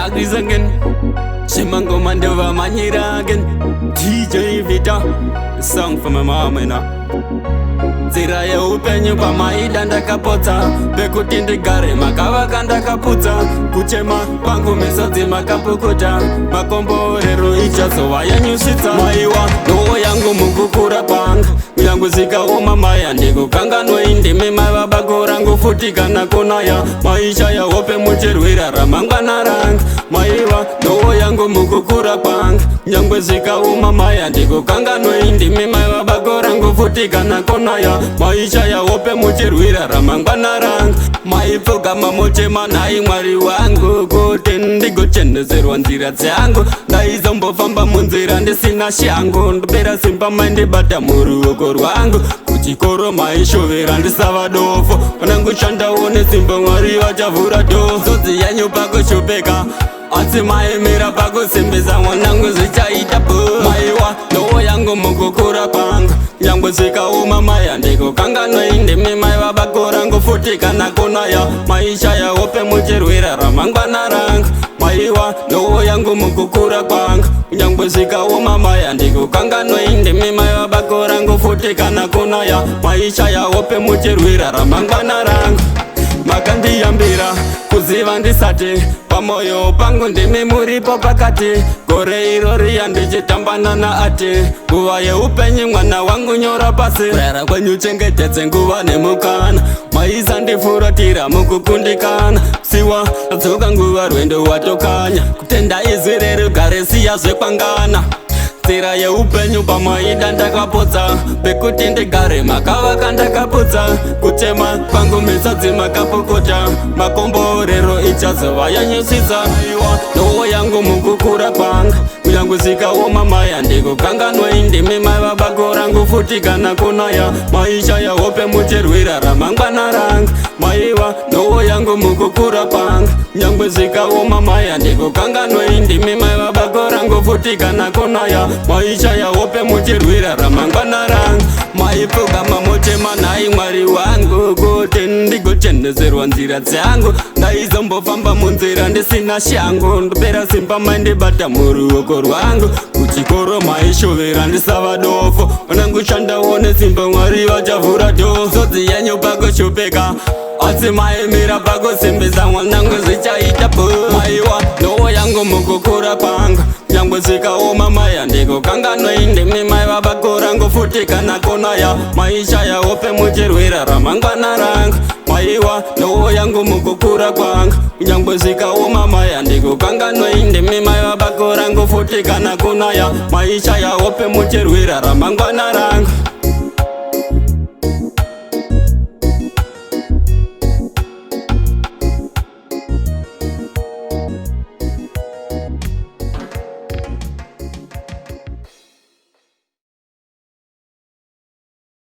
Dagris again. Shimango Mandova Manira again. DJ Vita, song for my mom, you know. Zira ya upenyu pa maida ndakapota Pekuti ndigare makavaka ndakaputsa Kuchema pangu misodzi makapukuta Makombo rero ichazo yanyusitsa Maiwa noo yangu mukukura panga Yangu zika umamaya ndikukanganwe indimi mavabako rangu futika nakonaya Maisha ya hope muchirwira ramangwana ranga Maiwa noo yangu mukukura panga Yangu zika umamaya ndikukanganwe indimi mavabako rangu futika nakonaya Maisha ya hope muchirwira ramangwana ranga Maipfuka mamochema nai mwari wangu Kuti ndigochenezerwa nzira dzangu Ndaizombofamba munzira ndisina shangu Ndopera simba maindibata muruoko rwangu Kuchikoro maishovera ndisava dofo Kana ngushanda one simba mwari vachavhura dho Zodzi yanyu pakushopeka Asi maemera pakusimbisa mwanangu zvichaita bo Maiwa noo yangu mukukura panga Nyangwe zvikauma maya ndikukanganwe indimi maiva bako rangu futi kana konaya Maisha ya hope muchirwira ramangwana ranga Maiwa noo yangu mukukura kwanga Nyangwe zvikauma maya ndikukanganwe indimi maiva bako rangu futi kana konaya Maisha ya hope muchirwira ramangwana ranga Makandiyambira kuziva ndisati Pamoyo pangu ndimi muripo pakati Gore irori yandichitambana na ati Nguva yeupenyu mwana wangu nyora pasi Kurara kwenyu chengetedze nguva nemukana Maiza ndifuratira mukukundikana Siwa nadzoka nguva rwendo watokanya Kutenda izwi reru gare siya zvekwangana Nzira yeupenyu pamaida ndakapotsa Pekuti ndigare makavaka ndakaputsa Kuchema pangu misodzi makapukota Makombo rero ichazova yanyusisa Noo yangu mukukura panga Yangu zikaoma maya ndikukanganwe indimi maiva bako rangu futi kana konaya Maisha ya hope muchirwira ramangwana ranga Maiwa noo yangu mukukura panga Yangu zikaoma maya ndikukanganwe indimi maiva bako rangu futi kana konaya Maisha ya hope muchirwira ramangwana ranga Maipfuka mamochema nai mwari wangu Kuti ndigochenezerwa nzira dzangu Ndaizombofamba munzira ndisina shangu Ndopera simba maindibata muruoko rwangu Kuchikoro maishovera ndisava dofo Kana ngushanda one simba mwari vachavhura dho Zodzi yanyu pakushopeka Asi maemera pakusimbisa mwanangu zvichaita bo Maiwa noo yangu mukukura panga Nyangwe zvikaoma maya ndikukanganwe indimi maiva bako rangu futi kana konaya Maisha ya hope muchirwira ramangwana ranga Maiwa noo yangu mukukura kwanga Nyangwe zvikaoma maya ndikukanganwe indimi maiva bako rangu futi kana konaya Maisha ya hope muchirwira ramangwana ranga